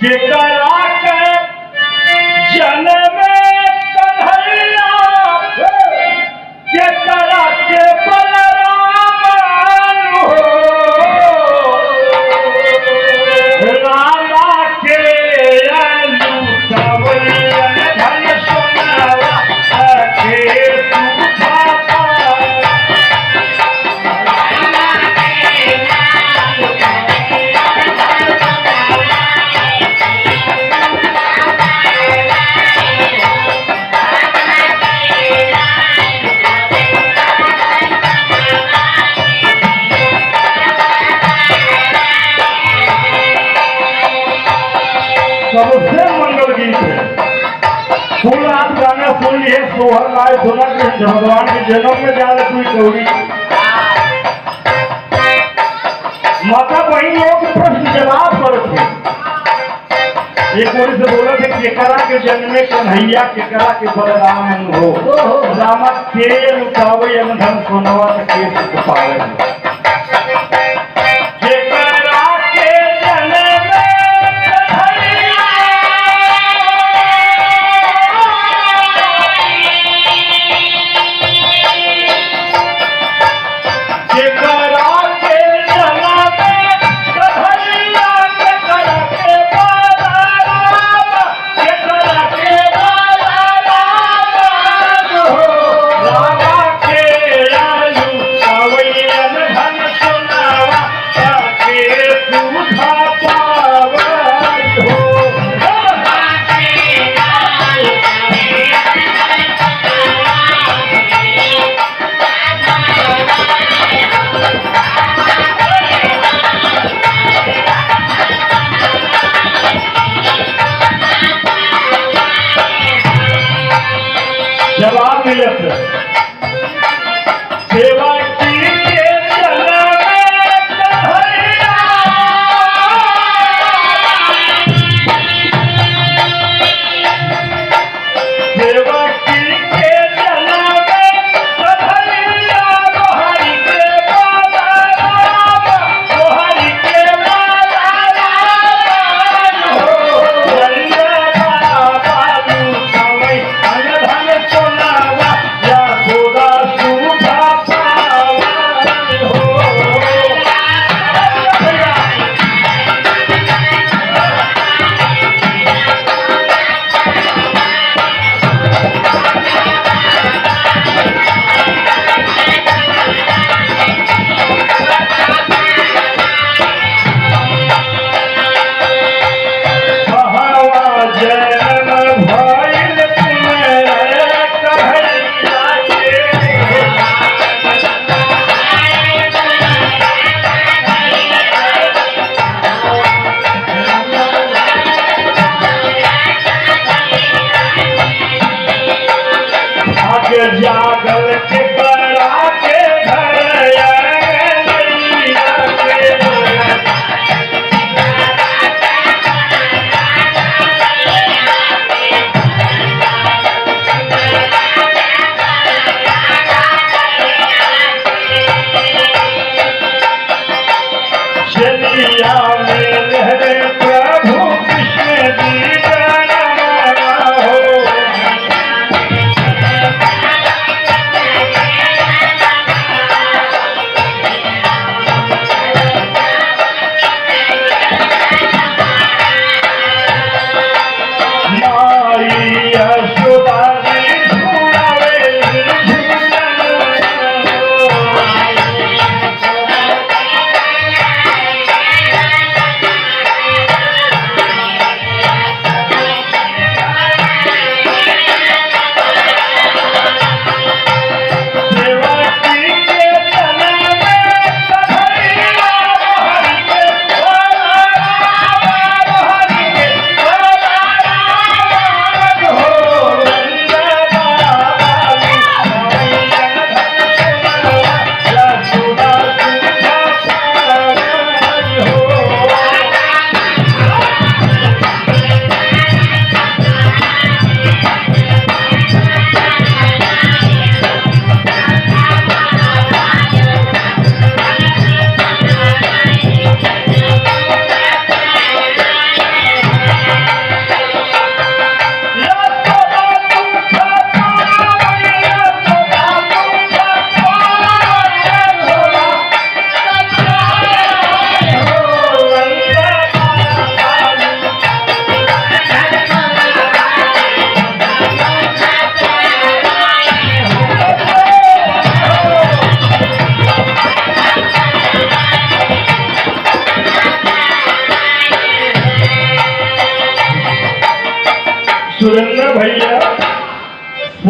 केकरा के जन्म कन्हैया केकरा के बलराम हो रामा के लुटवैयन धन सोनावा के सुधाता सबसे मंगल गीत है। फूल आप गाना सुन लिए सोहर लाए सुना कृष्ण भगवान के जन्म में जाने कोई गौरी माता बहन लोग प्रश्न जवाब करते एक ओर से बोला थे केकरा के जन्म में कन्हैया केकरा के बलराम हो रामा के लुटावे धन सोनवा के सुख पावे जवाब मिलत सेवा की के जन्म कन्हैया सेवा की के जन्म कन्हैया गोहरी के बलराम गोहरी के बलराम हो रैया बाबू समय धन सोनावा या खुदा सुधा पावन हो कहवा जन्म भइल तुम्हें कन्हैया के आगे जागल के करा के घर अंगनैया के चलिया में लहरे प्रभु कृष्ण जी जन्म हो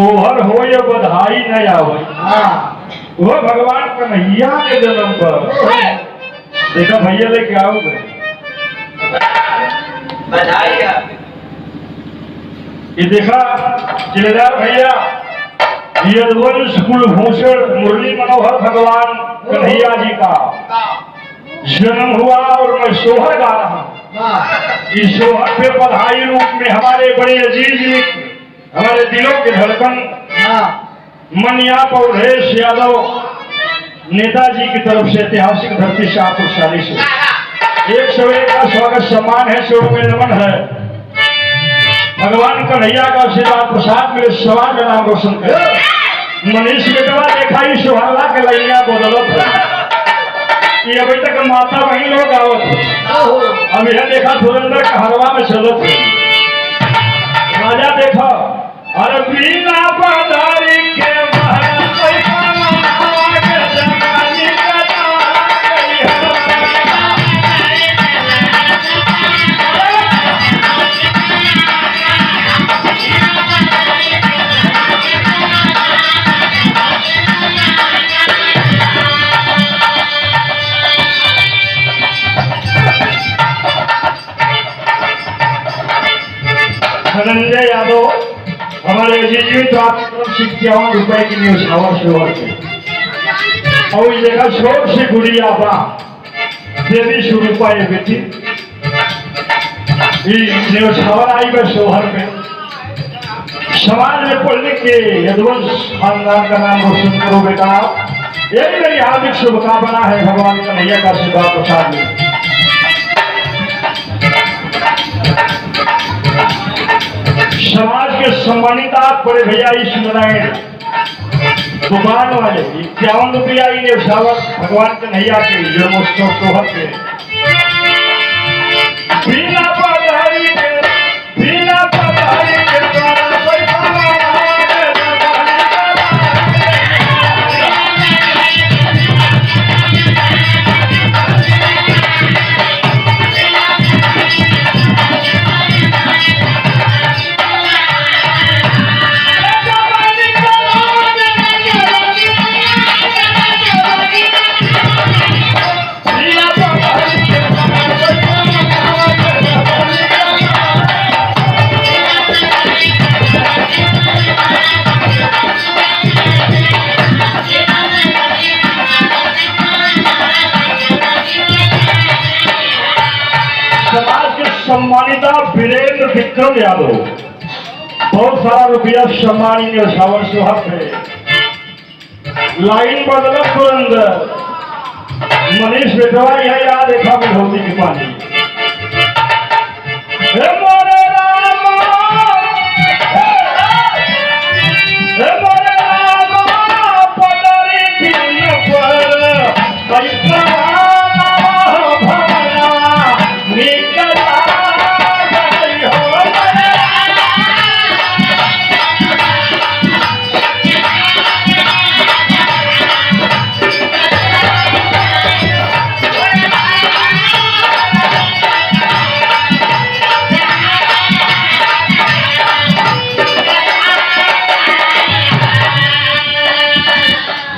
सोहर हो या बधाई न आवे। वो भगवान कन्हैया के जन्म पर देखा भैया लेके आओगे बधाई है। ये देखा जिलेदार भैया यदुवंश कुलभूषण मुरली मनोहर भगवान कन्हैया जी का जन्म हुआ और मैं सोहर गा रहा हूँ। इस सोहर पे बधाई रूप में हमारे बड़े अजीज मित्र, हमारे दिलों के धड़कन मनिया पौधेश यादव नेताजी की तरफ से ऐतिहासिक धरती शाहपुर शाली से 101 का स्वागत सम्मान है, 100 रुपये नमन है। भगवान कन्हैया का आशीर्वाद प्रसाद मेरे समाज का नाम रोशन करे। मनीष बेटवा देखा ही सुहावला के लैया बदलत है कि अभी तक माता वही लोग आवत है। अब यह देखा सुरेंद्र का हरवा में चलत है। राजा देखा अरे बिना पधारी के महल पैसा के जमानी धनंजय यादव हमारे जीवित आपकी तरफ से 51 रुपए की न्यूज़ावर सेवा से और इस जगह शोक से गुड़िया बा देवी स्वरूपा ये बेटी न्यूज़ावर आई बे सोहर में समाज में पढ़ने के यदुवंश खानदान का नाम रोशन करो बेटा। यही मेरी हार्दिक शुभकामना है भगवान कन्हैया का आशीर्वाद प्रसाद में। समाज के सम्मानित आप बड़े भैया इस नारायण दुकान वाले 51 रुपया भगवान कन्हैया के जन्मोत्सव सोहर के बिना पधारी के बिना पधारी के सम्मानित वीरेंद्र विक्रम यादव बहुत सारा रुपया सम्मानी न्यूज़ावर सोहर पे लाइन बदल तुरंत मनीष बेटवा यह याद देखा विभूति की पानी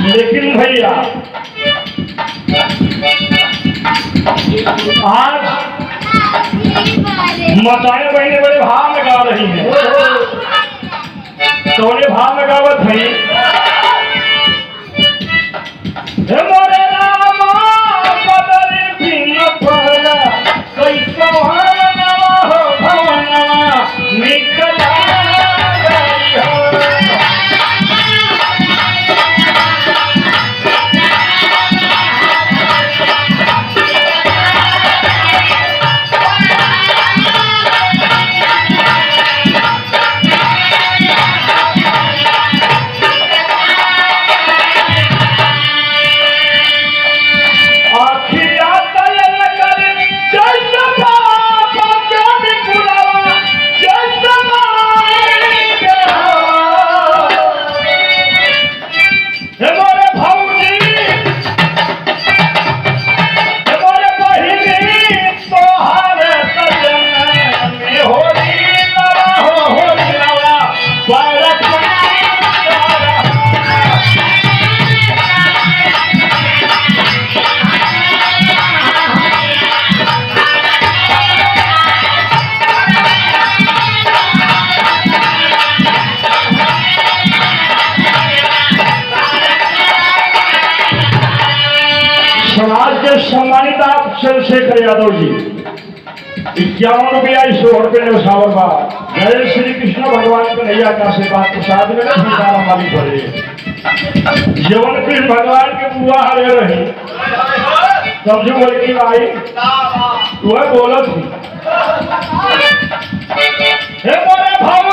लेकिन भैया आज माताएं बहने बड़े भाव में गा रही हैं। तो उन्हें भाव में गावत है मोरे रामा बदल बिन पहला कैसा हो भवना निकला समाज के सम्मानित आप चंद्रशेखर यादव जी 51 रुपया 100 रुपये उठावर बात जय श्री कृष्ण भगवान कन्हैया का आशीर्वाद प्रसाद में सीताराम वाली भरे जीवन कृष्ण भगवान के बुआ हरे रही समझू बोल की आई वह बोलत थी हे बोले भाव